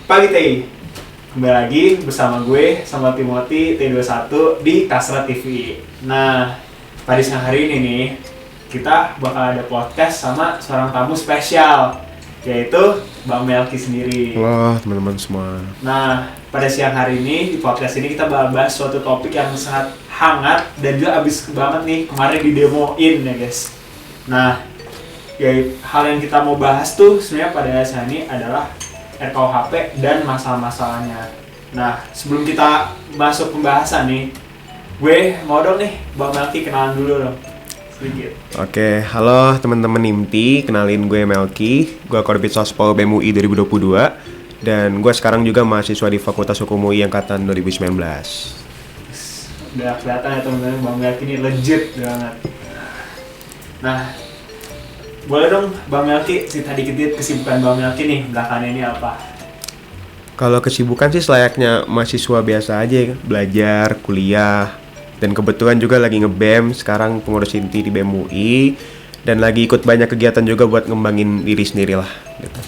Pagi TI, kembali lagi bersama gue sama Timothy T21 di Kasrat TV. Nah, pada siang hari ini nih, kita bakal ada podcast sama seorang tamu spesial, yaitu Bang Melky sendiri. Halo teman-teman semua. Nah, pada siang hari ini di podcast ini kita bahas suatu topik yang sangat hangat dan juga abis banget nih kemarin didemoin ya guys. Nah, ya hal yang kita mau bahas tuh sebenarnya pada saat ini adalah RKUHP dan masalah-masalahnya. Nah, sebelum kita masuk pembahasan nih, gue mau dong nih Bang Melky kenalan dulu dong sedikit. Oke, halo teman-teman IMTI, kenalin gue Melky. Gue Korbit Sospol BEM UI 2022 dan gue sekarang juga mahasiswa di Fakultas Hukum UI angkatan 2019. Udah kelihatan ya teman-teman, Bang Melky ini legit banget. Nah, boleh dong Bang Melky cerita dikit kesibukan Bang Melky nih belakangan ini apa? Kalau kesibukan sih selayaknya mahasiswa biasa aja, belajar, kuliah, dan kebetulan juga lagi nge-BEM, sekarang pengurus inti di BEM UI, dan lagi ikut banyak kegiatan juga buat ngembangin diri sendiri lah gitu.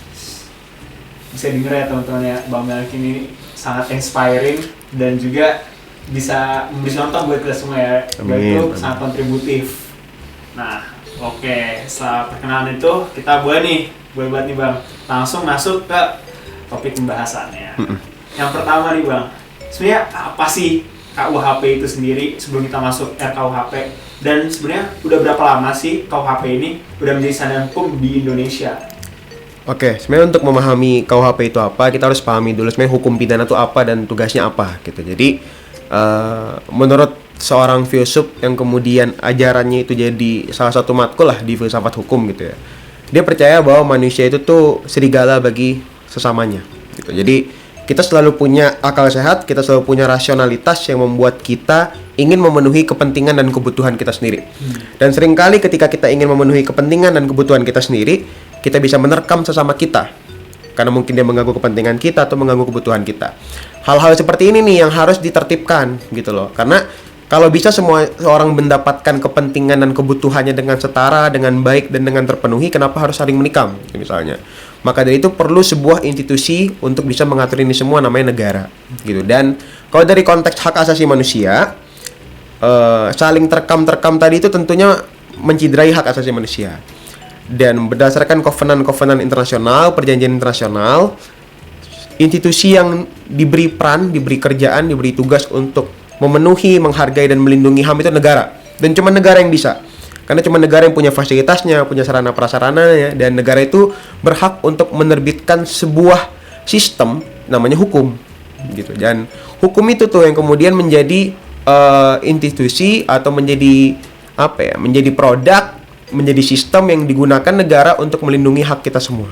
Bisa denger ya teman-teman ya, Bang Melky ini sangat inspiring dan juga bisa memberi contoh buat kita semua ya. Amin. Itu sangat kontributif. Nah, oke, setelah perkenalan itu kita boleh banget nih Bang, langsung masuk ke topik pembahasannya. Yang pertama nih Bang, sebenarnya apa sih KUHP itu sendiri sebelum kita masuk RKUHP, dan sebenarnya udah berapa lama sih KUHP ini udah menjadi sandaran hukum di Indonesia? Oke, sebenarnya untuk memahami KUHP itu apa, kita harus pahami dulu sebenarnya hukum pidana itu apa dan tugasnya apa gitu. Jadi menurut seorang filsuf yang kemudian ajarannya itu jadi salah satu matkul lah di filsafat hukum gitu ya, dia percaya bahwa manusia itu tuh serigala bagi sesamanya gitu. Jadi kita selalu punya akal sehat, kita selalu punya rasionalitas yang membuat kita ingin memenuhi kepentingan dan kebutuhan kita sendiri. Dan seringkali ketika kita ingin memenuhi kepentingan dan kebutuhan kita sendiri, kita bisa menerkam sesama kita karena mungkin dia mengganggu kepentingan kita atau mengganggu kebutuhan kita. Hal-hal seperti ini nih yang harus ditertibkan gitu loh. Karena kalau bisa semua orang mendapatkan kepentingan dan kebutuhannya dengan setara, dengan baik dan dengan terpenuhi, kenapa harus saling menikam misalnya. Maka dari itu perlu sebuah institusi untuk bisa mengatur ini semua, namanya negara gitu. Dan kalau dari konteks hak asasi manusia, saling terkam tadi itu tentunya mencidrai hak asasi manusia. Dan berdasarkan kovenan internasional, perjanjian internasional, institusi yang diberi peran, diberi kerjaan, diberi tugas untuk memenuhi, menghargai dan melindungi HAM itu negara. Dan cuma negara yang bisa. Karena cuma negara yang punya fasilitasnya, punya sarana prasarananya, dan negara itu berhak untuk menerbitkan sebuah sistem namanya hukum gitu. Dan hukum itu tuh yang kemudian menjadi institusi atau menjadi menjadi produk, menjadi sistem yang digunakan negara untuk melindungi hak kita semua.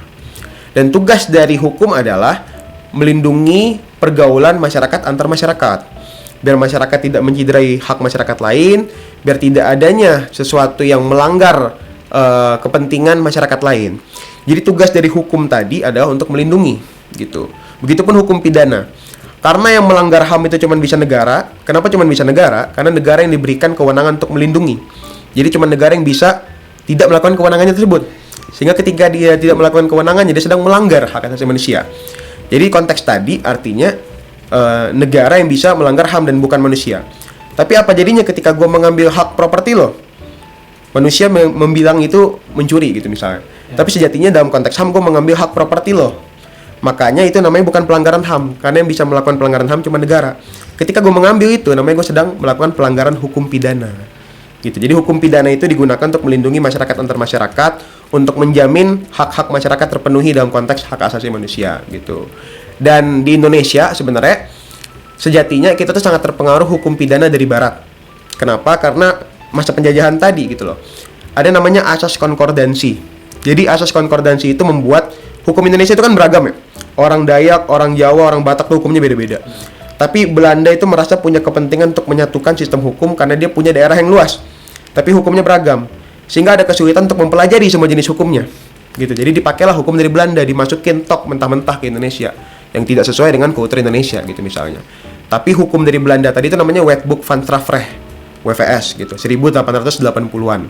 Dan tugas dari hukum adalah melindungi pergaulan masyarakat antar masyarakat, biar masyarakat tidak menciderai hak masyarakat lain, biar tidak adanya sesuatu yang melanggar kepentingan masyarakat lain. Jadi tugas dari hukum tadi adalah untuk melindungi gitu. Begitupun hukum pidana. Karena yang melanggar HAM itu cuma bisa negara. Kenapa cuma bisa negara? Karena negara yang diberikan kewenangan untuk melindungi. Jadi cuma negara yang bisa tidak melakukan kewenangannya tersebut. Sehingga ketika dia tidak melakukan kewenangannya, dia sedang melanggar hak asasi manusia. Jadi konteks tadi artinya negara yang bisa melanggar HAM dan bukan manusia. Tapi apa jadinya ketika gue mengambil hak properti lo? Manusia membilang itu mencuri gitu misalnya. Tapi sejatinya dalam konteks HAM gue mengambil hak properti lo. Makanya itu namanya bukan pelanggaran HAM, karena yang bisa melakukan pelanggaran HAM cuma negara. Ketika gue mengambil itu, namanya gue sedang melakukan pelanggaran hukum pidana. Gitu. Jadi hukum pidana itu digunakan untuk melindungi masyarakat antar masyarakat, untuk menjamin hak-hak masyarakat terpenuhi dalam konteks hak asasi manusia gitu. Dan di Indonesia sebenarnya sejatinya kita tuh sangat terpengaruh hukum pidana dari barat. Kenapa? Karena masa penjajahan tadi gitu loh. Ada namanya asas konkordansi. Jadi asas konkordansi itu membuat hukum Indonesia itu kan beragam ya. Orang Dayak, orang Jawa, orang Batak tuh hukumnya beda-beda. Tapi Belanda itu merasa punya kepentingan untuk menyatukan sistem hukum karena dia punya daerah yang luas. Tapi hukumnya beragam. Sehingga ada kesulitan untuk mempelajari semua jenis hukumnya. Gitu. Jadi dipakailah hukum dari Belanda, dimasukin tok mentah-mentah ke Indonesia yang tidak sesuai dengan kultur Indonesia gitu misalnya. Tapi hukum dari Belanda tadi itu namanya Wetboek van Strafrecht, WVS gitu, 1880-an.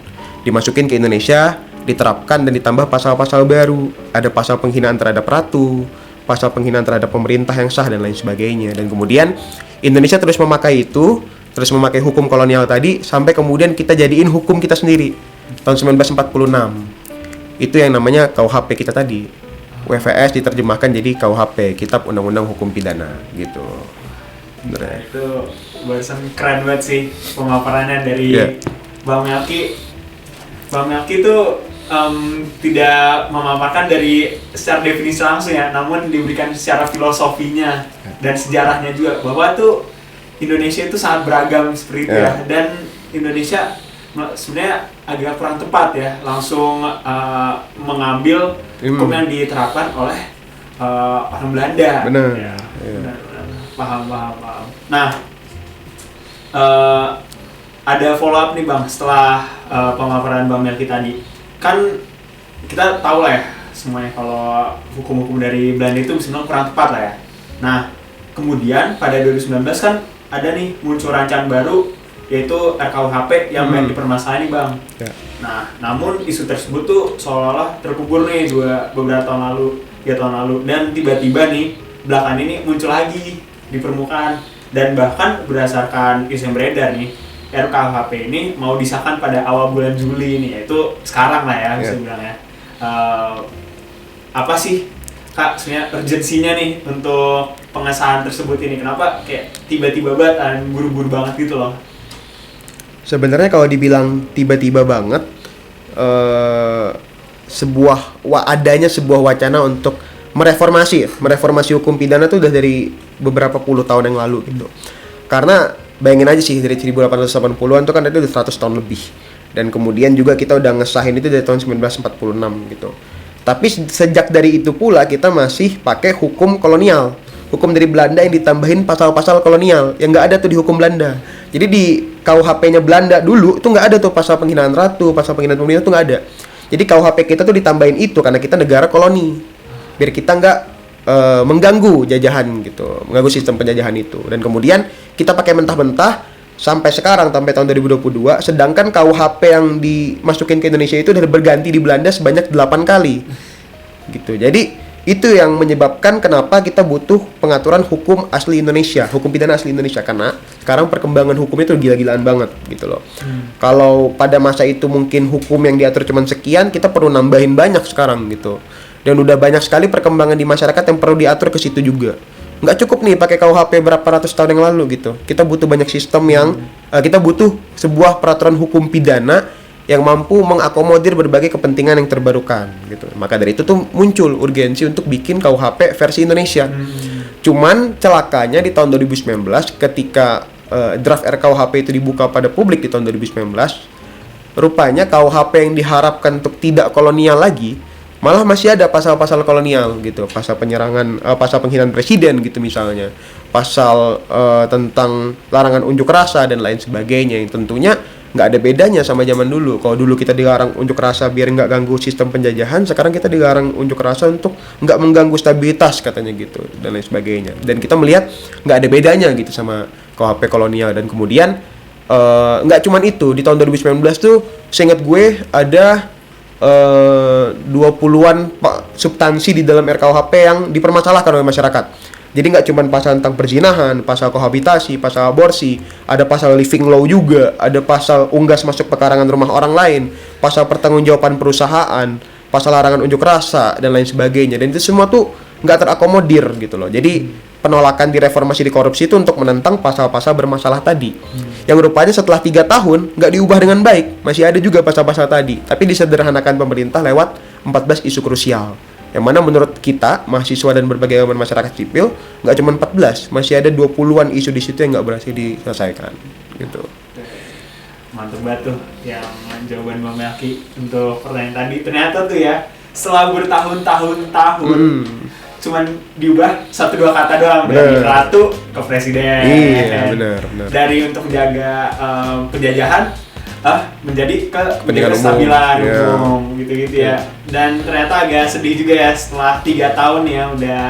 Dimasukin ke Indonesia, diterapkan dan ditambah pasal-pasal baru. Ada pasal penghinaan terhadap ratu, pasal penghinaan terhadap pemerintah yang sah dan lain sebagainya. Dan kemudian Indonesia terus memakai itu, terus memakai hukum kolonial tadi sampai kemudian kita jadiin hukum kita sendiri tahun 1946. Itu yang namanya KUHP kita tadi. WVS diterjemahkan jadi KUHP, Kitab Undang-Undang Hukum Pidana gitu. Nah, itu bahasan keren banget sih pemaparannya dari Bang Melki. Bang Melki tuh tidak memaparkan dari secara definisi langsung ya, namun diberikan secara filosofinya dan sejarahnya juga bahwa tuh Indonesia itu sangat beragam seperti itu ya, dan Indonesia sebenarnya agak kurang tepat ya langsung mengambil hukum yang diterapkan oleh orang Belanda. Benar. Ya, benar. Paham. Nah, ada follow up nih Bang setelah pemaparan Bang Melki tadi. Kan kita tahu lah ya semuanya kalau hukum-hukum dari Belanda itu sebenarnya kurang tepat lah ya. Nah, kemudian pada 2019 kan ada nih muncul rancangan baru yaitu RKUHP yang banyak dipermasalahan nih Bang. Nah, namun isu tersebut tuh seolah-olah terkubur nih beberapa tahun lalu, 3 tahun lalu, dan tiba-tiba nih belakangan ini muncul lagi di permukaan, dan bahkan berdasarkan isu yang beredar nih RKUHP ini mau disahkan pada awal bulan Juli ini, yaitu sekarang lah ya bisa bilang ya. Apa sih Kak sebenarnya urgensinya nih untuk pengesahan tersebut ini? Kenapa kayak tiba-tiba banget, buru-buru banget gitu loh? Sebenarnya kalau dibilang tiba-tiba banget, adanya sebuah wacana untuk mereformasi hukum pidana itu udah dari beberapa puluh tahun yang lalu gitu. Karena bayangin aja sih dari 1880-an itu kan ada udah 100 tahun lebih. Dan kemudian juga kita udah ngesahin itu dari tahun 1946 gitu. Tapi sejak dari itu pula kita masih pakai hukum kolonial. Hukum dari Belanda yang ditambahin pasal-pasal kolonial yang nggak ada tuh di hukum Belanda. Jadi di KUHP-nya Belanda dulu itu nggak ada tuh pasal penghinaan ratu, pasal penghinaan pemerintah tuh nggak ada. Jadi KUHP kita tuh ditambahin itu karena kita negara koloni. Biar kita nggak mengganggu jajahan gitu, mengganggu sistem penjajahan itu. Dan kemudian kita pakai mentah-mentah sampai sekarang, sampai tahun 2022, sedangkan KUHP yang dimasukin ke Indonesia itu udah berganti di Belanda sebanyak 8 kali gitu. Jadi itu yang menyebabkan kenapa kita butuh pengaturan hukum asli Indonesia, hukum pidana asli Indonesia, karena sekarang perkembangan hukum itu gila-gilaan banget gitu loh. Kalau pada masa itu mungkin hukum yang diatur cuma sekian, kita perlu nambahin banyak sekarang gitu. Dan udah banyak sekali perkembangan di masyarakat yang perlu diatur ke situ juga. Nggak cukup nih pakai KUHP berapa ratus tahun yang lalu gitu. Kita butuh banyak sistem yang kita butuh sebuah peraturan hukum pidana yang mampu mengakomodir berbagai kepentingan yang terbarukan gitu. Maka dari itu tuh muncul urgensi untuk bikin KUHP versi Indonesia. Cuman celakanya di tahun 2019 ketika draft RKUHP itu dibuka pada publik di tahun 2019, rupanya KUHP yang diharapkan untuk tidak kolonial lagi malah masih ada pasal-pasal kolonial gitu, pasal penyerangan, pasal penghinaan presiden gitu misalnya, pasal tentang larangan unjuk rasa dan lain sebagainya yang tentunya nggak ada bedanya sama zaman dulu. Kalau dulu kita dilarang unjuk rasa biar nggak ganggu sistem penjajahan, sekarang kita dilarang unjuk rasa untuk nggak mengganggu stabilitas katanya gitu dan lain sebagainya. Dan kita melihat nggak ada bedanya gitu sama KUHP kolonial. Dan kemudian nggak cuman itu, di tahun 2019 tuh seingat gue ada 20-an substansi di dalam RKUHP yang dipermasalahkan oleh masyarakat. Jadi nggak cuma pasal tentang perzinahan, pasal kohabitasi, pasal aborsi, ada pasal living law juga, ada pasal unggas masuk pekarangan rumah orang lain, pasal pertanggungjawaban perusahaan, pasal larangan unjuk rasa dan lain sebagainya. Dan itu semua tuh nggak terakomodir gitu loh. Jadi penolakan di reformasi di korupsi itu untuk menentang pasal-pasal bermasalah tadi. Yang rupanya setelah 3 tahun nggak diubah dengan baik, masih ada juga pasal-pasal tadi, tapi disederhanakan pemerintah lewat 14 isu krusial. Yang mana menurut kita, mahasiswa dan berbagai elemen masyarakat sipil, nggak cuma 14, masih ada 20-an isu di situ yang nggak berhasil diselesaikan gitu. Mantap banget tuh yang jawaban Bang Melki untuk pertanyaan tadi. Ternyata tuh ya, setelah bertahun-tahun cuman diubah 1-2 kata doang, dari ratu ke presiden. Iya, benar. Dari untuk menjaga penjajahan menjadi kepentingan kestabilan umum gitu-gitu ya. Dan ternyata agak sedih juga ya setelah 3 tahun ya udah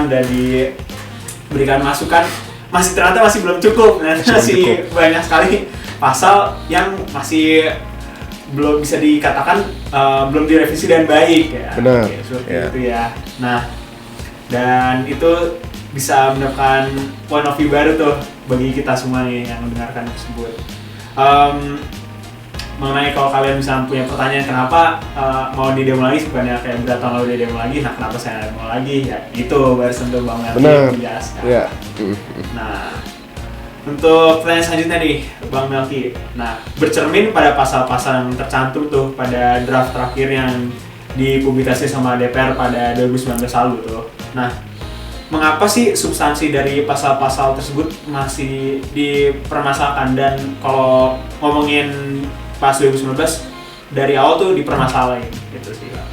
udah diberikan masukan, ternyata masih belum cukup dan masih banyak sekali pasal yang masih belum bisa dikatakan belum direvisi dengan baik ya. Benar. Oke, seperti itu ya. Nah, dan itu bisa mendapatkan point of view baru tuh bagi kita semua nih yang mendengarkan tersebut. Mengenai kalau kalian misalnya punya pertanyaan kenapa mau di demo lagi, bukannya kayak berapa tahun lalu di demo lagi, nah kenapa saya demo lagi ya itu barusan tuh Bang Melki menjelaskan. Iya. Nah, untuk pertanyaan selanjutnya nih Bang Melki, nah bercermin pada pasal-pasal yang tercantum tuh pada draft terakhir yang dipublikasi sama DPR pada 2019 lalu tuh. Nah, mengapa sih substansi dari pasal-pasal tersebut masih dipermasalahkan, dan kalau ngomongin pas 2019 dari awal tuh dipermasalahin gitu sih Bang.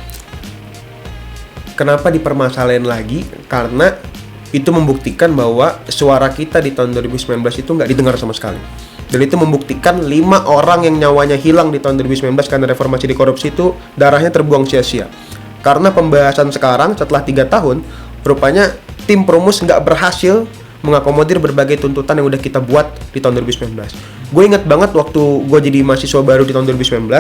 Kenapa dipermasalahin lagi? Karena itu membuktikan bahwa suara kita di tahun 2019 itu nggak didengar sama sekali. Dan itu membuktikan 5 orang yang nyawanya hilang di tahun 2019 karena reformasi di korupsi itu darahnya terbuang sia-sia. Karena pembahasan sekarang setelah 3 tahun, rupanya tim Perumus nggak berhasil mengakomodir berbagai tuntutan yang udah kita buat di tahun 2019. Gue inget banget waktu gue jadi mahasiswa baru di tahun 2019,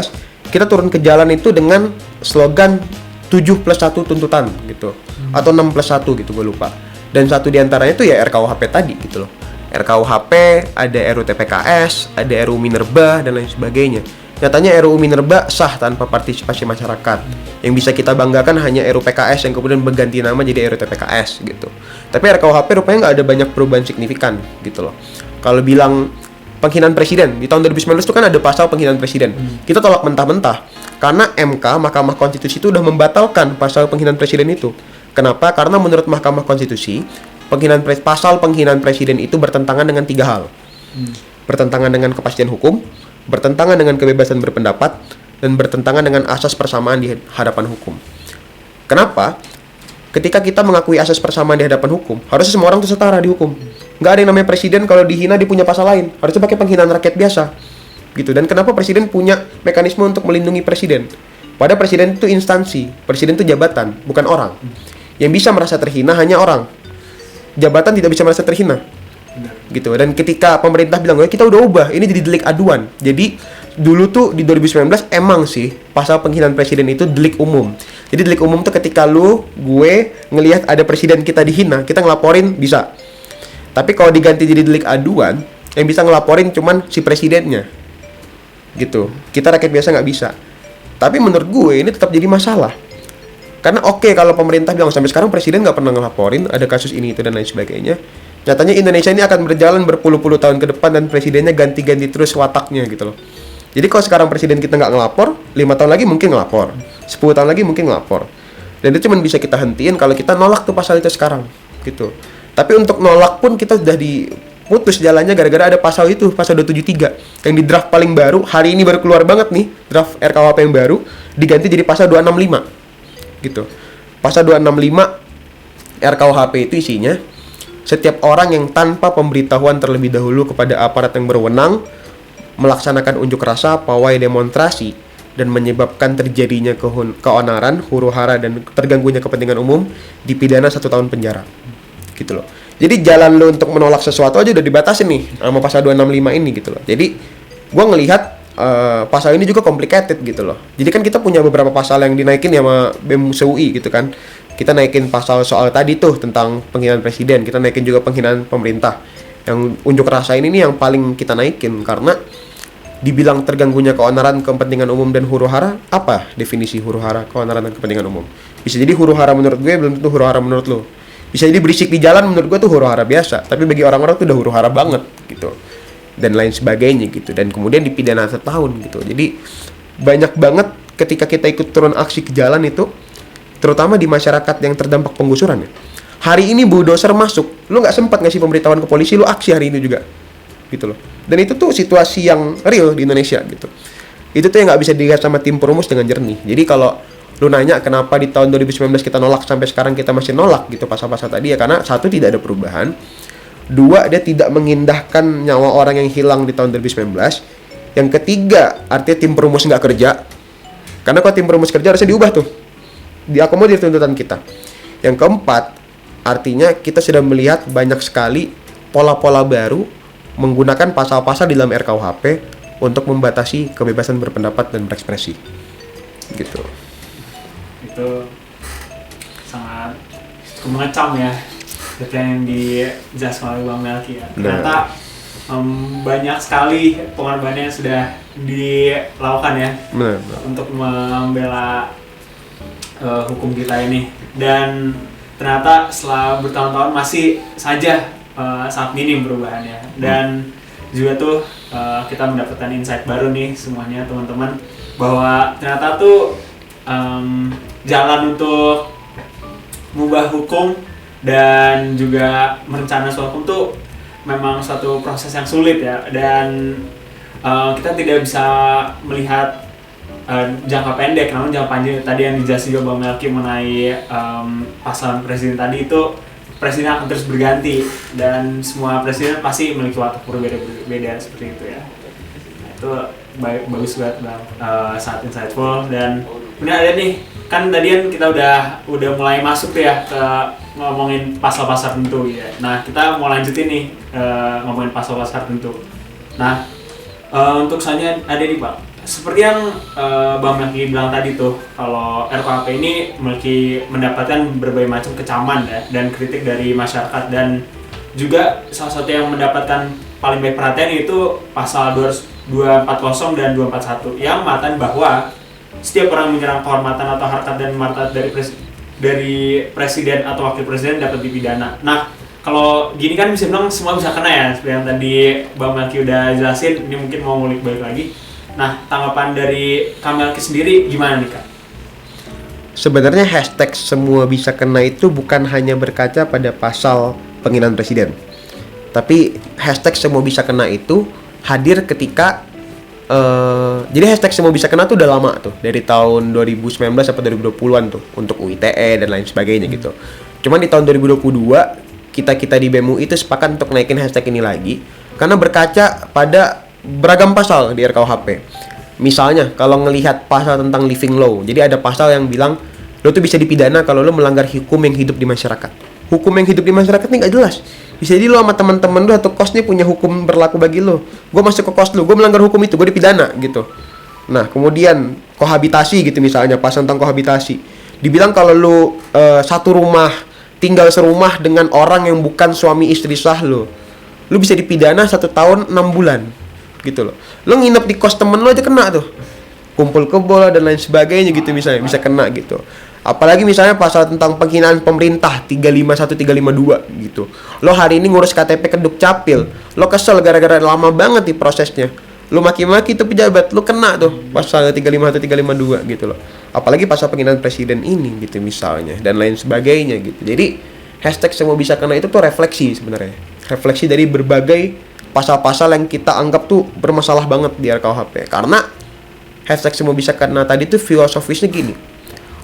kita turun ke jalan itu dengan slogan 7+1 tuntutan gitu, atau 6+1 gitu, gue lupa. Dan satu diantaranya itu ya RKUHP tadi gitu loh. RKUHP, ada RUU TPKS, ada RUU Minerba, dan lain sebagainya. Nyatanya RUU Minerba sah tanpa partisipasi masyarakat. Yang bisa kita banggakan hanya RUU PKS yang kemudian berganti nama jadi RUU TPKS gitu. Tapi RKUHP rupanya nggak ada banyak perubahan signifikan gitu loh. Kalau bilang penghinaan presiden, di tahun 2019 itu kan ada pasal penghinaan presiden. Kita tolak mentah-mentah karena MK, Mahkamah Konstitusi itu udah membatalkan pasal penghinaan presiden itu. Kenapa? Karena menurut Mahkamah Konstitusi, pasal penghinaan presiden itu bertentangan dengan 3 hal. Bertentangan dengan kepastian hukum, bertentangan dengan kebebasan berpendapat, dan bertentangan dengan asas persamaan di hadapan hukum. Kenapa? Ketika kita mengakui asas persamaan di hadapan hukum, harusnya semua orang itu setara di hukum. Nggak ada yang namanya presiden kalau dihina dia punya pasal lain. Harusnya pakai penghinaan rakyat biasa. Gitu. Dan kenapa presiden punya mekanisme untuk melindungi presiden? Padahal presiden itu instansi, presiden itu jabatan, bukan orang. Yang bisa merasa terhina hanya orang. Jabatan tidak bisa merasa terhina. Gitu. Dan ketika pemerintah bilang, kita udah ubah, ini jadi delik aduan. Jadi dulu tuh di 2019 emang sih pasal penghinaan presiden itu delik umum. Jadi delik umum tuh ketika gue ngelihat ada presiden kita dihina, kita ngelaporin bisa. Tapi kalau diganti jadi delik aduan, yang bisa ngelaporin cuman si presidennya. Gitu. Kita rakyat biasa nggak bisa. Tapi menurut gue ini tetap jadi masalah. Karena kalau pemerintah bilang sampai sekarang presiden nggak pernah ngelaporin ada kasus ini itu dan lain sebagainya. Nyatanya Indonesia ini akan berjalan berpuluh-puluh tahun ke depan dan presidennya ganti-ganti terus wataknya gitu loh. Jadi kalau sekarang presiden kita nggak ngelapor, 5 tahun lagi mungkin ngelapor, 10 tahun lagi mungkin ngelapor. Dan itu cuma bisa kita hentiin kalau kita nolak tuh pasal itu sekarang gitu. Tapi untuk nolak pun kita sudah diputus jalannya gara-gara ada pasal itu, pasal 273 yang di draft paling baru, hari ini baru keluar banget nih, draft RKUHP yang baru diganti jadi pasal 265 gitu. Pasal 265 RKUHP itu isinya setiap orang yang tanpa pemberitahuan terlebih dahulu kepada aparat yang berwenang melaksanakan unjuk rasa, pawai demonstrasi dan menyebabkan terjadinya keonaran, huru-hara dan terganggunya kepentingan umum dipidana 1 tahun penjara. Gitu loh. Jadi jalan lo untuk menolak sesuatu aja udah dibatasin nih sama pasal 265 ini gitu loh. Jadi gua ngelihat pasal ini juga complicated gitu loh. Jadi kan kita punya beberapa pasal yang dinaikin ya sama BEM SUI gitu kan. Kita naikin pasal soal tadi tuh tentang penghinaan presiden, kita naikin juga penghinaan pemerintah. Yang unjuk rasa ini nih yang paling kita naikin karena dibilang terganggunya keonaran, kepentingan umum dan huru-hara. Apa definisi huru-hara, keonaran dan kepentingan umum? Bisa jadi huru-hara menurut gue belum tentu huru-hara menurut lo. Bisa jadi berisik di jalan menurut gue tuh huru-hara biasa, tapi bagi orang-orang tuh udah huru-hara banget gitu. Dan lain sebagainya gitu. Dan kemudian dipidana 1 tahun gitu. Jadi banyak banget ketika kita ikut turun aksi ke jalan itu, terutama di masyarakat yang terdampak penggusuran ya. Hari ini bulldozer masuk, lu nggak sempat ngasih pemberitahuan ke polisi, lu aksi hari ini juga, gitu loh. Dan itu tuh situasi yang real di Indonesia gitu. Itu tuh yang nggak bisa dilihat sama tim Perumus dengan jernih. Jadi kalau lu nanya kenapa di tahun 2019 kita nolak sampai sekarang kita masih nolak gitu pasal-pasal tadi ya karena 1 tidak ada perubahan, 2 dia tidak mengindahkan nyawa orang yang hilang di tahun 2019. Yang ketiga artinya tim Perumus nggak kerja. Karena kalau tim Perumus kerja harusnya diubah tuh, diakomodir tuntutan kita. Yang keempat, artinya kita sudah melihat banyak sekali pola-pola baru menggunakan pasal-pasal di dalam RKUHP untuk membatasi kebebasan berpendapat dan berekspresi gitu. Itu sangat cukup mengecam ya seperti yang dijelaskan oleh Bang Melki ya. Ternyata banyak sekali pengorbanan yang sudah dilakukan ya untuk membela hukum kita ini, dan ternyata setelah bertahun-tahun masih saja sangat minim perubahannya. Dan juga tuh kita mendapatkan insight baru nih semuanya teman-teman, bahwa ternyata tuh jalan untuk mengubah hukum dan juga merencanakan suatu hukum tuh memang suatu proses yang sulit ya, dan kita tidak bisa melihat jangka pendek, namun jangka panjang tadi yang dijelaskan juga Bang Melki mengenai pasangan presiden tadi, itu presiden akan terus berganti dan semua presiden pasti memiliki watak berbeda seperti itu ya. Nah, itu bagus banget Bang, sangat insightful. Dan kemudian ada nih, kan tadi kan kita udah mulai masuk tuh ya ke ngomongin pasal-pasal tertentu ya. Nah, kita mau lanjutin nih ngomongin pasal-pasal tertentu. Nah, untuk selanjutnya ada nih Pak, seperti yang Bang Melki bilang tadi tuh, kalau RKUHP ini mendapatkan berbagai macam kecaman ya, dan kritik dari masyarakat, dan juga salah satu yang mendapatkan paling banyak perhatian itu pasal 240 dan 241 yang mengatakan bahwa setiap orang menyerang kehormatan atau harkat dan martabat dari presiden atau wakil presiden dapat dipidana. Nah, kalau gini kan bisa bilang semua bisa kena ya, seperti yang tadi Bang Melki udah jelasin. Ini mungkin mau ngulik balik lagi. Nah, tanggapan dari Kak Melki sendiri gimana nih Kak? Sebenarnya hashtag semua bisa kena itu bukan hanya berkaca pada pasal penghinaan presiden, tapi hashtag semua bisa kena itu hadir ketika jadi hashtag semua bisa kena tuh udah lama tuh, dari tahun 2019 sampai 2020-an tuh untuk UITE dan lain sebagainya gitu. Cuman di tahun 2022 kita di BEM UI itu sepakat untuk naikin hashtag ini lagi karena berkaca pada beragam pasal di RKUHP. Misalnya kalau ngelihat pasal tentang living law, jadi ada pasal yang bilang lo tuh bisa dipidana kalau lo melanggar hukum yang hidup di masyarakat. Hukum yang hidup di masyarakat ini nggak jelas. Bisa jadi lo sama teman-teman lo atau kos nih punya hukum berlaku bagi lo. Gue masuk ke kos lo, gue melanggar hukum itu, gue dipidana gitu. Nah, kemudian kohabitasi gitu misalnya, pasal tentang kohabitasi. Dibilang kalau lo satu rumah, tinggal serumah dengan orang yang bukan suami istri sah lo bisa dipidana 1 tahun 6 bulan gitu loh. Lo nginep di kos temen lo aja kena tuh. Kumpul kebo dan lain sebagainya gitu misalnya, bisa kena gitu. Apalagi misalnya pasal tentang penghinaan pemerintah 351 352 gitu. Lo hari ini ngurus KTP ke Dukcapil, lo kesel gara-gara lama banget di prosesnya. Lo maki-maki tuh pejabat, lo kena tuh pasal 351 352 gitu loh. Apalagi pasal penghinaan presiden ini gitu misalnya, dan lain sebagainya gitu. Jadi hashtag semua bisa kena itu tuh refleksi sebenarnya. Refleksi dari berbagai pasal-pasal yang kita anggap tuh bermasalah banget di RKUHP. Karena hashtag semua bisa kena tadi tuh filosofisnya gini.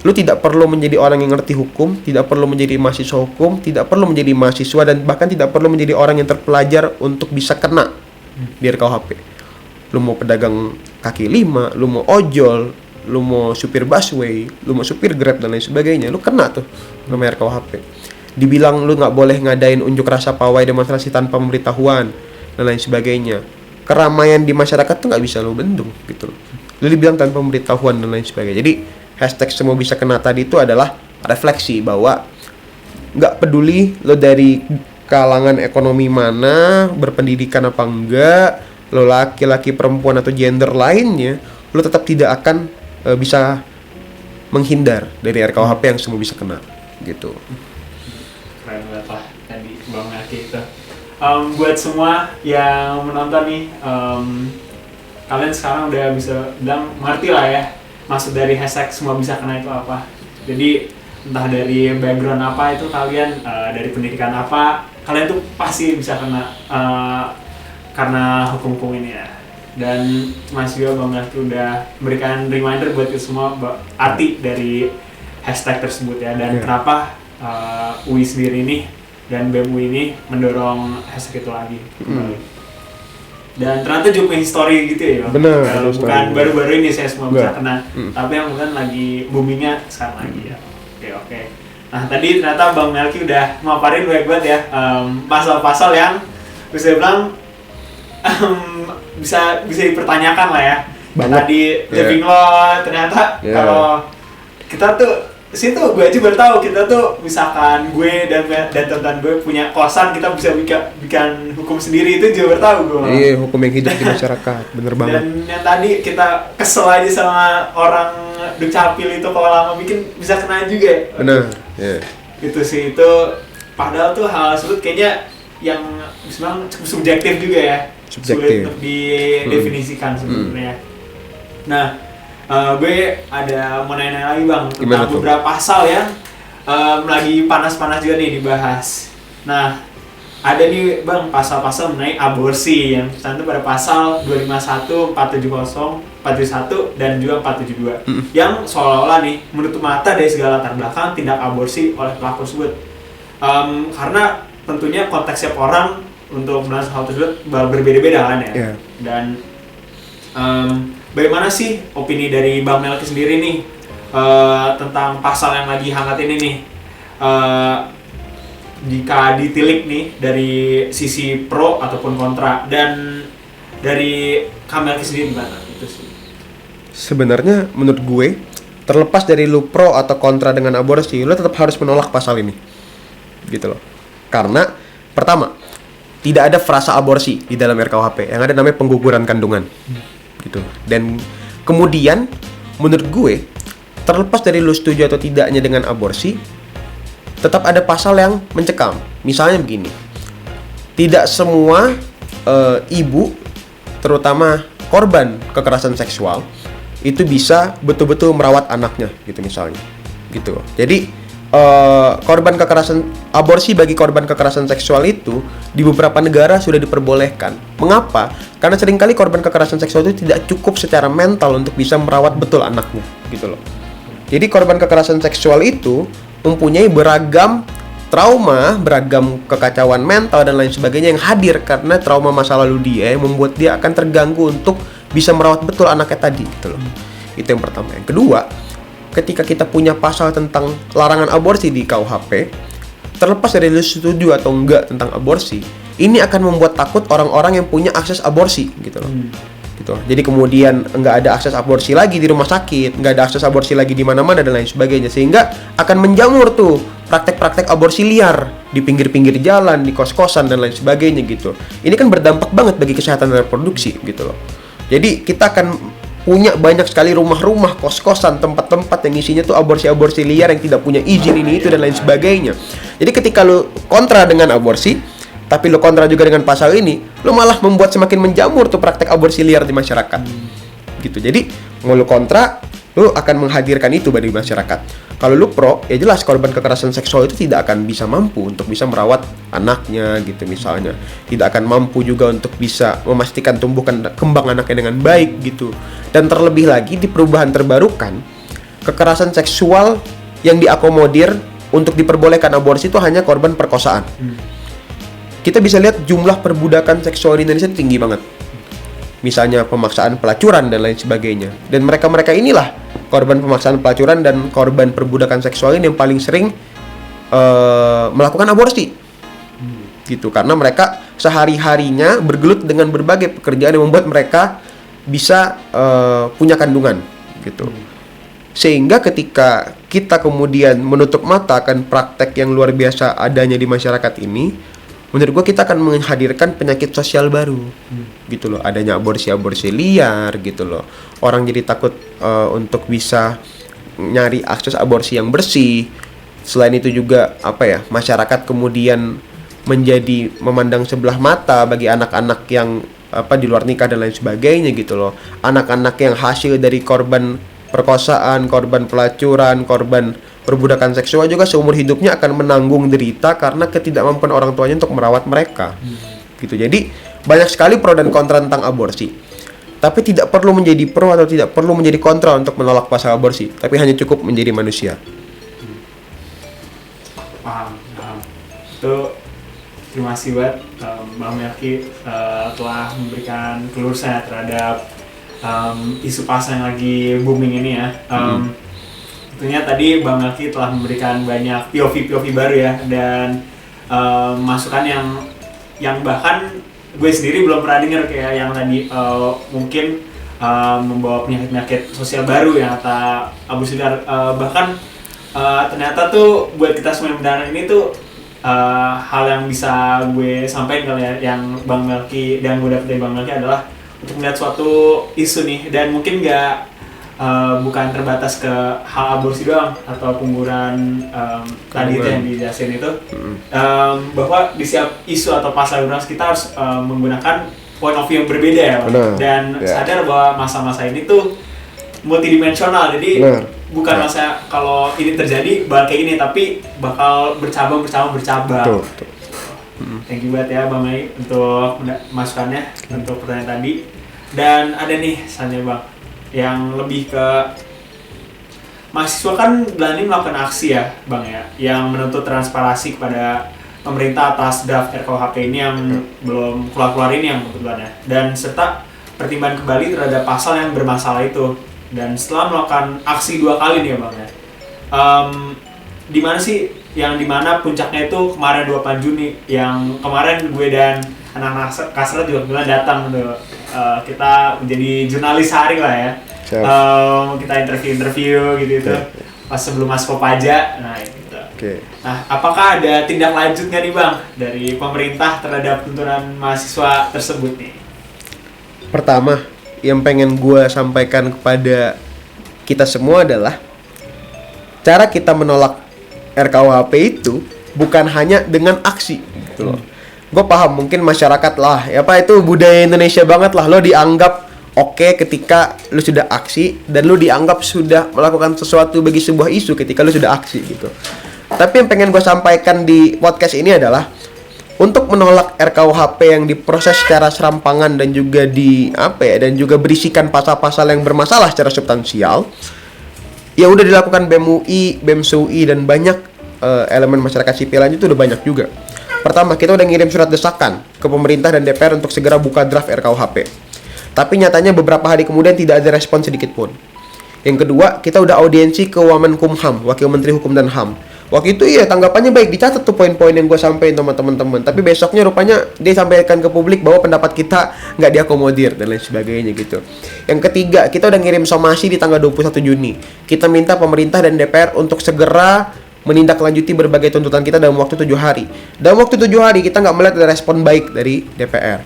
Lu tidak perlu menjadi orang yang ngerti hukum, tidak perlu menjadi mahasiswa hukum, tidak perlu menjadi mahasiswa, dan bahkan tidak perlu menjadi orang yang terpelajar untuk bisa kena di RKUHP. Lu mau pedagang kaki lima, lu mau ojol, lu mau supir busway, lu mau supir Grab dan lain sebagainya, lu kena tuh namanya RKUHP. Dibilang lu nggak boleh ngadain unjuk rasa pawai demonstrasi tanpa pemberitahuan dan lain sebagainya. Keramaian di masyarakat tuh nggak bisa lu bendung gitu loh. Lu dibilang tanpa pemberitahuan dan lain sebagainya. Jadi hashtag semua bisa kena tadi itu adalah refleksi bahwa nggak peduli lo dari kalangan ekonomi mana, berpendidikan apa enggak, lo laki-laki, perempuan atau gender lainnya, lo tetap tidak akan bisa menghindar dari RKUHP yang semua bisa kena gitu. Keren banget lah tadi Bang Melki itu. Buat semua yang menonton nih, kalian sekarang udah bisa bilang mengerti lah ya maksud dari hashtag semua bisa kena itu apa. Jadi entah dari background apa itu kalian, dari pendidikan apa, kalian tuh pasti bisa kena karena hukum-hukum ini ya. Dan Mas juga Bang Melki udah memberikan reminder buat kita semua arti dari hashtag tersebut ya, dan kenapa UI sendiri ini dan BEM UI ini mendorong hashtag itu lagi. Dan ternyata juga history gitu ya. Bener. Bukan baru-baru ini saya semua bisa kena, tapi yang mungkin lagi boomingnya sekarang lagi ya. Oke. Nah tadi ternyata Bang Melki udah maparin banyak banget ya pasal-pasal yang bisa bilang bisa dipertanyakan lah ya. Banget. Tadi living law ternyata kalau kita tuh situ gue aja baru tahu kita tuh misalkan gue dan teman gue punya kosan, kita bisa bikin hukum sendiri, itu juga baru tahu gue. Iya, hukum yang hidup di masyarakat, bener banget. Dan yang tadi kita kesel aja sama orang dukcapil itu kalau lama bikin bisa kena juga. Bener. Yeah. Itu sih, itu padahal tuh hal tersebut kayaknya yang sebenarnya cukup subjektif juga ya. Subjektif. Sulit untuk didefinisikan sebenarnya. Nah, gue ada mau nanya lagi Bang tentang beberapa pasal yang lagi panas-panas juga nih dibahas. Nah, ada nih Bang pasal-pasal mengenai aborsi yang tercantum pada pasal 251, 470, 471 dan juga 472 yang seolah-olah nih menutup mata dari segala latar belakang tindak aborsi oleh pelaku tersebut. Karena tentunya konteks setiap orang untuk melihat hal tersebut berbeda-beda kan ya. Yeah. Dan bagaimana sih opini dari Bang Melki sendiri nih tentang pasal yang lagi hangat ini nih? Jika ditilik nih dari sisi pro ataupun kontra, dan dari Kang Melki sendiri gimana? Itu sih. Sebenarnya menurut gue, terlepas dari lu pro atau kontra dengan aborsi, lu tetap harus menolak pasal ini. Gitu loh. Karena pertama, tidak ada frasa aborsi di dalam RKUHP, yang ada namanya pengguguran kandungan. Gitu. Dan kemudian menurut gue, terlepas dari lu setuju atau tidaknya dengan aborsi, tetap ada pasal yang mencekam. Misalnya begini, tidak semua ibu, terutama korban kekerasan seksual, itu bisa betul-betul merawat anaknya, gitu misalnya. Gitu. Jadi korban kekerasan aborsi bagi korban kekerasan seksual itu di beberapa negara sudah diperbolehkan. Mengapa? Karena seringkali korban kekerasan seksual itu tidak cukup secara mental untuk bisa merawat betul anaknya, gitu loh. Jadi korban kekerasan seksual itu mempunyai beragam trauma, beragam kekacauan mental dan lain sebagainya yang hadir karena trauma masa lalu dia yang membuat dia akan terganggu untuk bisa merawat betul anaknya tadi, gitu loh. Itu yang pertama. Yang kedua, ketika kita punya pasal tentang larangan aborsi di KUHP, terlepas dari lu setuju atau enggak tentang aborsi, ini akan membuat takut orang-orang yang punya akses aborsi, gitu loh. Gitu. Jadi kemudian nggak ada akses aborsi lagi di rumah sakit, nggak ada akses aborsi lagi di mana-mana dan lain sebagainya, sehingga akan menjamur tuh praktek-praktek aborsi liar di pinggir-pinggir jalan, di kos-kosan dan lain sebagainya gitu. Ini kan berdampak banget bagi kesehatan reproduksi, gitu loh. Jadi kita akan punya banyak sekali rumah-rumah, kos-kosan, tempat-tempat yang isinya tuh aborsi-aborsi liar yang tidak punya izin ini itu dan lain sebagainya. Jadi ketika lu kontra dengan aborsi, tapi lo kontra juga dengan pasal ini, lo malah membuat semakin menjamur tuh praktek aborsi liar di masyarakat. Gitu. Jadi, mau lo kontra, lo akan menghadirkan itu bagi masyarakat. Kalau lo pro, ya jelas korban kekerasan seksual itu tidak akan bisa mampu untuk bisa merawat anaknya gitu misalnya. Tidak akan mampu juga untuk bisa memastikan tumbuhkan kembang anaknya dengan baik gitu. Dan terlebih lagi di perubahan terbarukan, kekerasan seksual yang diakomodir untuk diperbolehkan aborsi itu hanya korban perkosaan. Kita bisa lihat jumlah perbudakan seksual di Indonesia tinggi banget. Misalnya pemaksaan pelacuran dan lain sebagainya. Dan mereka-mereka inilah korban pemaksaan pelacuran dan korban perbudakan seksual ini yang paling sering melakukan aborsi. Gitu, karena mereka sehari-harinya bergelut dengan berbagai pekerjaan yang membuat mereka bisa punya kandungan. Gitu. Sehingga ketika kita kemudian menutup mata akan praktek yang luar biasa adanya di masyarakat ini, menurut gue kita akan menghadirkan penyakit sosial baru, gitu loh. Adanya aborsi-aborsi liar, gitu loh. Orang jadi takut untuk bisa nyari akses aborsi yang bersih. Selain itu juga masyarakat kemudian menjadi memandang sebelah mata bagi anak-anak yang di luar nikah dan lain sebagainya, gitu loh. Anak-anak yang hasil dari korban perkosaan, korban pelacuran, korban perbudakan seksual juga seumur hidupnya akan menanggung derita karena ketidakmampuan orang tuanya untuk merawat mereka. Gitu. Jadi banyak sekali pro dan kontra tentang aborsi. Tapi tidak perlu menjadi pro atau tidak perlu menjadi kontra untuk menolak pasal aborsi, tapi hanya cukup menjadi manusia. Paham. Itu terima kasih buat Bang Melki telah memberikan kelurusan terhadap isu pasal yang lagi booming ini ya. Tentunya tadi Bang Melki telah memberikan banyak POV baru ya, dan masukan yang bahkan gue sendiri belum pernah denger kayak yang tadi mungkin membawa penyakit-penyakit sosial baru yang kata Abu Sudar, bahkan ternyata tuh buat kita semua yang mendengar ini tuh hal yang bisa gue sampaikan kali ya, yang Bang Melki dan gue dapet dari Bang Melki adalah untuk melihat suatu isu nih, dan mungkin bukan terbatas ke hal aborsi doang atau pengguguran tadi itu yang dijelasin itu, bahwa di setiap isu atau pasal kita harus menggunakan point of view yang berbeda ya, dan sadar bahwa masa-masa ini tuh multidimensional, jadi bukan masa kalau ini terjadi bakal kayak gini, tapi bakal bercabang. Betul. Thank you banget ya Bang Mai untuk masukannya untuk pertanyaan tadi. Dan ada nih selanjutnya Bang, yang lebih ke mahasiswa kan berani melakukan aksi ya Bang ya, yang menuntut transparansi kepada pemerintah atas draft RKUHP ini yang belum keluar ini yang kebetulannya, dan serta pertimbangan kembali terhadap pasal yang bermasalah itu. Dan setelah melakukan aksi 2 kali nih ya Bang ya, di mana sih yang dimana puncaknya itu kemarin 28 Juni yang kemarin gue dan anak-anak Kasrat juga bilang datang tuh, kita menjadi jurnalis hari lah ya, kita interview gitu pas sebelum masuk Kopaja, nah gitu. Nah, apakah ada tindak lanjut nggak nih Bang dari pemerintah terhadap tuntutan mahasiswa tersebut nih? Pertama, yang pengen gue sampaikan kepada kita semua adalah cara kita menolak RKUHP itu bukan hanya dengan aksi gitu loh. Gue paham mungkin masyarakat lah, ya Pak, itu budaya Indonesia banget lah, lo dianggap oke ketika lo sudah aksi, dan lo dianggap sudah melakukan sesuatu bagi sebuah isu ketika lo sudah aksi gitu. Tapi yang pengen gue sampaikan di podcast ini adalah untuk menolak RKUHP yang diproses secara serampangan dan juga dan juga berisikan pasal-pasal yang bermasalah secara substansial, ya udah dilakukan BEM UI, BEM SUI, dan banyak elemen masyarakat sipil lain itu udah banyak juga. Pertama, kita udah ngirim surat desakan ke pemerintah dan DPR untuk segera buka draft RKUHP. Tapi nyatanya beberapa hari kemudian tidak ada respon sedikit pun. Yang kedua, kita udah audiensi ke Wamenkumham, Wakil Menteri Hukum dan HAM. Waktu itu ya tanggapannya baik, dicatat tuh poin-poin yang gue sampaikan sama teman-teman. Tapi besoknya rupanya dia sampaikan ke publik bahwa pendapat kita nggak diakomodir dan lain sebagainya gitu. Yang ketiga, kita udah ngirim somasi di tanggal 21 Juni. Kita minta pemerintah dan DPR untuk segera menindaklanjuti berbagai tuntutan kita dalam waktu 7 hari. Dalam waktu 7 hari kita nggak melihat ada respon baik dari DPR.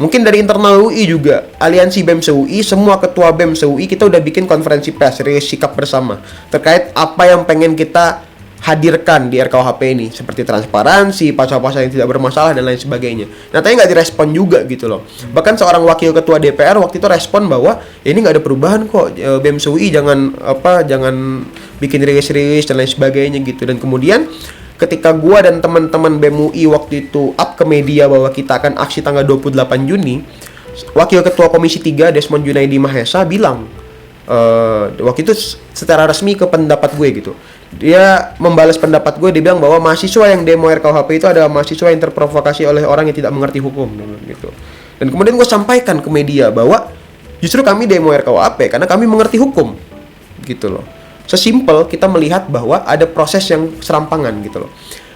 Mungkin dari internal UI juga, aliansi BEM SUI, semua ketua BEM SUI kita udah bikin konferensi pers, rilis sikap bersama terkait apa yang pengen kita hadirkan di RKUHP ini, seperti transparansi, pasal-pasal yang tidak bermasalah dan lain sebagainya. Nyatanya nggak direspon juga gitu loh. Bahkan seorang wakil ketua DPR waktu itu respon bahwa ini nggak ada perubahan kok, BEM SUI jangan bikin rilis-rilis dan lain sebagainya gitu. Dan kemudian ketika gua dan teman-teman BEM UI waktu itu up ke media bahwa kita akan aksi tanggal 28 Juni, wakil ketua Komisi 3 Desmond Junaidi Mahesa bilang waktu itu secara resmi ke pendapat gue gitu. Dia membalas pendapat gue, dia bilang bahwa mahasiswa yang demo RKUHP itu adalah mahasiswa yang terprovokasi oleh orang yang tidak mengerti hukum gitu. Dan kemudian gue sampaikan ke media bahwa justru kami demo RKUHP karena kami mengerti hukum gitu loh. Sesimpel kita melihat bahwa ada proses yang serampangan gitu loh.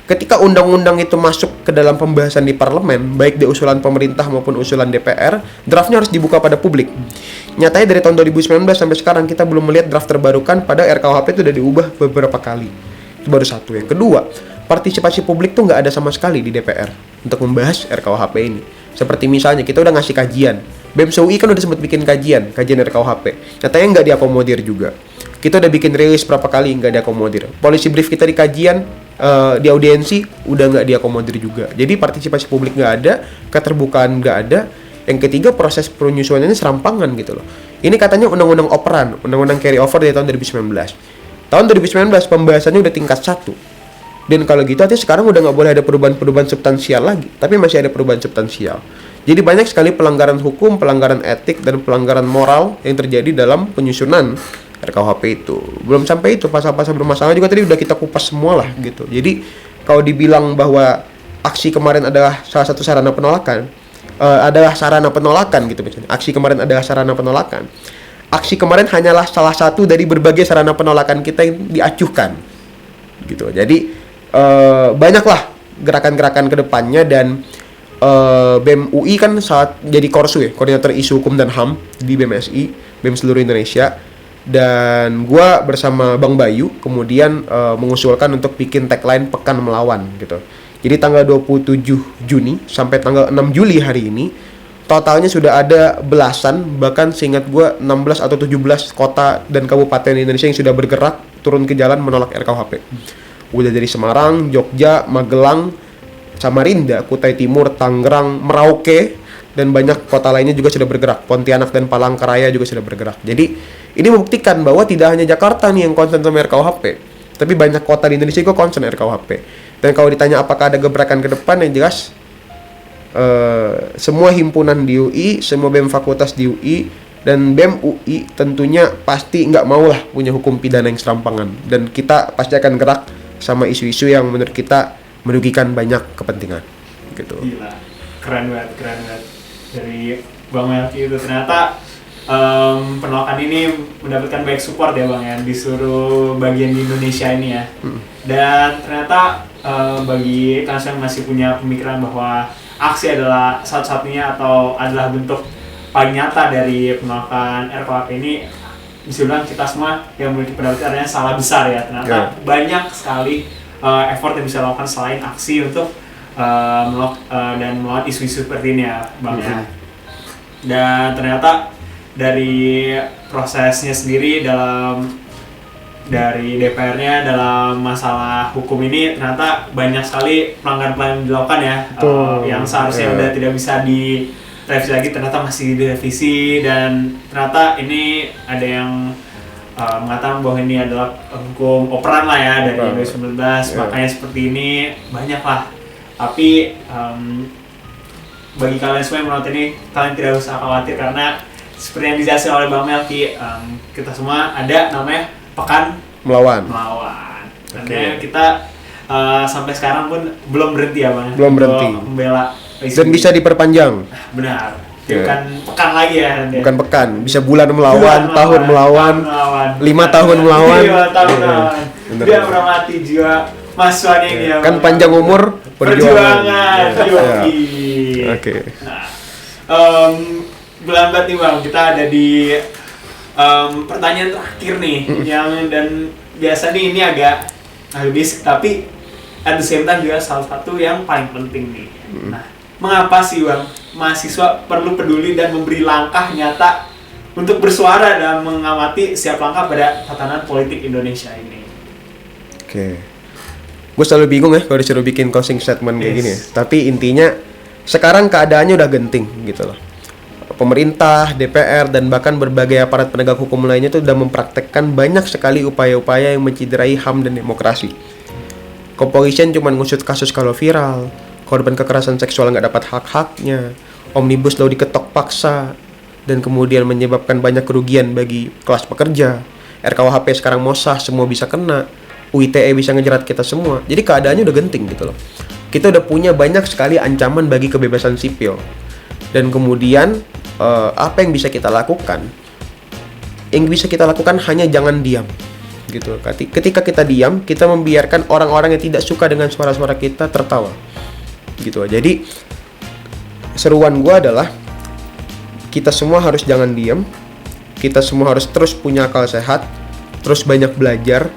Ketika undang-undang itu masuk ke dalam pembahasan di parlemen, baik di usulan pemerintah maupun usulan DPR, draftnya harus dibuka pada publik. Nyatanya dari tahun 2019 sampai sekarang kita belum melihat draft terbarukan, pada RKUHP itu sudah diubah beberapa kali. Itu baru satu. Yang kedua, partisipasi publik tuh nggak ada sama sekali di DPR untuk membahas RKUHP ini. Seperti misalnya kita udah ngasih kajian, BEM SUI kan udah sempat bikin kajian RKUHP. Nyatanya nggak diakomodir juga. Kita udah bikin rilis berapa kali, nggak diakomodir. Policy brief kita di kajian, di audiensi, udah nggak diakomodir juga. Jadi partisipasi publik nggak ada, keterbukaan nggak ada. Yang ketiga, proses penyusunannya serampangan gitu loh. Ini katanya undang-undang operan, undang-undang carry over dari tahun 2019. Tahun 2019 pembahasannya udah tingkat 1. Dan kalau gitu artinya sekarang udah nggak boleh ada perubahan-perubahan substansial lagi, tapi masih ada perubahan substansial. Jadi banyak sekali pelanggaran hukum, pelanggaran etik, dan pelanggaran moral yang terjadi dalam penyusunan RKUHP itu. Belum sampai itu, pasal-pasal bermasalah juga tadi udah kita kupas semua lah gitu. Jadi kalau dibilang bahwa aksi kemarin adalah salah satu sarana penolakan, gitu misalnya. Aksi kemarin adalah sarana penolakan. Aksi kemarin hanyalah salah satu dari berbagai sarana penolakan kita yang diacuhkan gitu. Jadi banyaklah gerakan-gerakan ke depannya, dan BEM UI kan saat jadi Korsu ya, koordinator isu hukum dan HAM di BEM-SI, BEM seluruh Indonesia. Dan gua bersama Bang Bayu kemudian mengusulkan untuk bikin tagline Pekan Melawan gitu. Jadi tanggal 27 Juni sampai tanggal 6 Juli hari ini totalnya sudah ada belasan, bahkan seingat gue 16 atau 17 kota dan kabupaten di Indonesia yang sudah bergerak turun ke jalan menolak RKUHP. Udah dari Semarang, Jogja, Magelang, Samarinda, Kutai Timur, Tangerang, Merauke, dan banyak kota lainnya juga sudah bergerak. Pontianak dan Palangkaraya juga sudah bergerak. Jadi ini membuktikan bahwa tidak hanya Jakarta nih yang concern sama RKUHP, tapi banyak kota di Indonesia juga concern RKUHP. Dan kalau ditanya apakah ada gebrakan ke depan, yang jelas semua himpunan di UI, semua BEM fakultas di UI, dan BEM UI tentunya pasti nggak mau lah punya hukum pidana yang serampangan. Dan kita pasti akan gerak sama isu-isu yang menurut kita merugikan banyak kepentingan. Gitu. Gila, keren banget. Dari Bang Melki itu ternyata penolakan ini mendapatkan baik support ya Bang ya di seluruh bagian di Indonesia ini ya. Dan ternyata bagi kalian yang masih punya pemikiran bahwa aksi adalah satu-satunya atau adalah bentuk paling nyata dari penolakan RKUHP ini, bisa bilang kita semua yang memiliki pendapat adanya salah besar ya. Ternyata banyak sekali effort yang bisa dilakukan selain aksi untuk dan melawan isu-isu seperti ini ya Bang ya. Dan ternyata dari prosesnya sendiri dari DPR-nya dalam masalah hukum ini ternyata banyak sekali pelanggaran-pelanggaran yang dilakukan ya, yang seharusnya udah tidak bisa direvisi lagi ternyata masih direvisi. Dan ternyata ini ada yang mengatakan bahwa ini adalah hukum operan lah ya dari 2019, makanya seperti ini banyak lah. Tapi bagi kalian semua yang menonton ini, kalian tidak usah khawatir karena seperti yang dijelaskan oleh Bang Melki, kita semua ada namanya Pekan Melawan. Dan kita sampai sekarang pun belum berhenti ya Bang. Belum berhenti. Membela dan bisa diperpanjang. Benar. Bukan pekan lagi ya. Bukan pekan, bisa bulan melawan, tahun melawan, 5 tahun melawan. 5 tahun melawan. Dia meramati jiwa mahasiswanya ini ya. Kan panjang umur perjuangan. Oke. Bulan banget nih Bang, kita ada di pertanyaan terakhir nih, yang dan biasa nih ini agak basic tapi at the same time juga salah satu yang paling penting nih. Nah, mengapa sih Bang mahasiswa perlu peduli dan memberi langkah nyata untuk bersuara dan mengamati setiap langkah pada tatanan politik Indonesia ini? Oke. Gue selalu bingung ya kalau disuruh bikin closing statement kayak gini ya. Tapi intinya sekarang keadaannya udah genting gitu loh. Pemerintah, DPR, dan bahkan berbagai aparat penegak hukum lainnya itu sudah mempraktekkan banyak sekali upaya-upaya yang menciderai HAM dan demokrasi. Kepolisian cuma ngusut kasus kalau viral, korban kekerasan seksual nggak dapat hak-haknya, omnibus law diketok paksa, dan kemudian menyebabkan banyak kerugian bagi kelas pekerja. RKUHP sekarang mosah, semua bisa kena. UITE bisa ngejerat kita semua. Jadi keadaannya udah genting gitu loh. Kita udah punya banyak sekali ancaman bagi kebebasan sipil. Dan kemudian apa yang bisa kita lakukan? Yang bisa kita lakukan hanya jangan diam, gitu. Ketika kita diam, kita membiarkan orang-orang yang tidak suka dengan suara-suara kita tertawa, gitu. Jadi seruan gue adalah kita semua harus jangan diam, kita semua harus terus punya akal sehat, terus banyak belajar,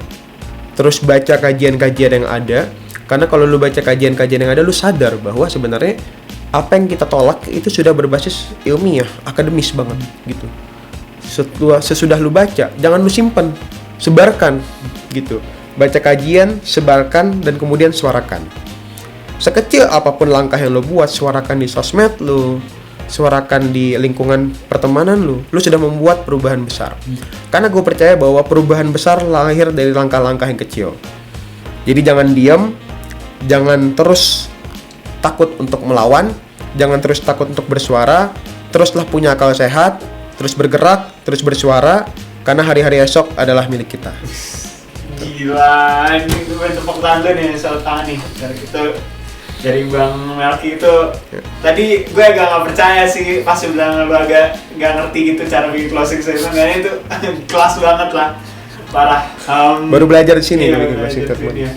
terus baca kajian-kajian yang ada. Karena kalau lu baca kajian-kajian yang ada, lu sadar bahwa sebenarnya apa yang kita tolak itu sudah berbasis ilmiah, akademis banget gitu. Sesudah lu baca, jangan lu simpen, sebarkan gitu. Baca kajian, sebarkan, dan kemudian suarakan. Sekecil apapun langkah yang lu buat, suarakan di sosmed lu, suarakan di lingkungan pertemanan lu sudah membuat perubahan besar. Karena gue percaya bahwa perubahan besar lahir dari langkah-langkah yang kecil. Jadi jangan diam, jangan terus takut untuk melawan, jangan terus takut untuk bersuara, teruslah punya akal sehat, terus bergerak, terus bersuara, karena hari-hari esok adalah milik kita. Gila, ini gue tepuk tangan nih, salut tangan nih dari Bang Melki itu. Tadi gue agak gak percaya sih pas bilang lu agak gak ngerti gitu cara bikin closing statement, karena itu kelas banget lah, parah. Baru belajar di sini bikin closing statement.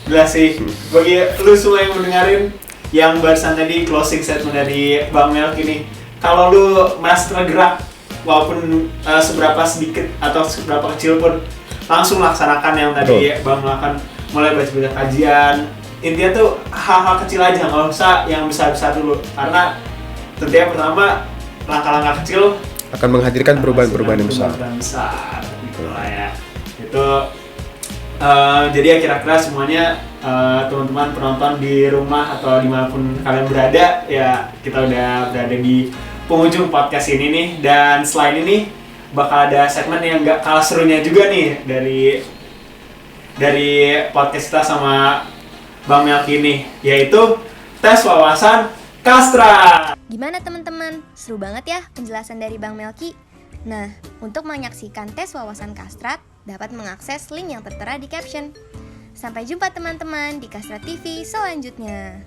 Gila sih, bagi lu semua yang mendengarin, yang barusan tadi closing statement dari Bang Melki nih. Kalau lu merasa tergerak walaupun seberapa sedikit atau seberapa kecil pun, langsung laksanakan yang tadi Bang lakukan, mulai baca-baca kajian. Intinya tuh hal-hal kecil aja, nggak usah yang besar-besar dulu, karena tentunya pertama langkah-langkah kecil akan menghadirkan perubahan-perubahan yang besar. Gitu lah ya. Itu jadi ya kira-kira semuanya teman-teman penonton di rumah atau dimanapun kalian berada, ya kita udah berada di penghujung podcast ini nih. Dan selain ini bakal ada segmen yang gak kalah serunya juga nih dari podcast kita sama Bang Melki nih, yaitu tes wawasan Kastra. Gimana teman-teman? Seru banget ya penjelasan dari Bang Melki. Nah, untuk menyaksikan tes wawasan Kastrat, dapat mengakses link yang tertera di caption. Sampai jumpa teman-teman di Kastrat TV selanjutnya.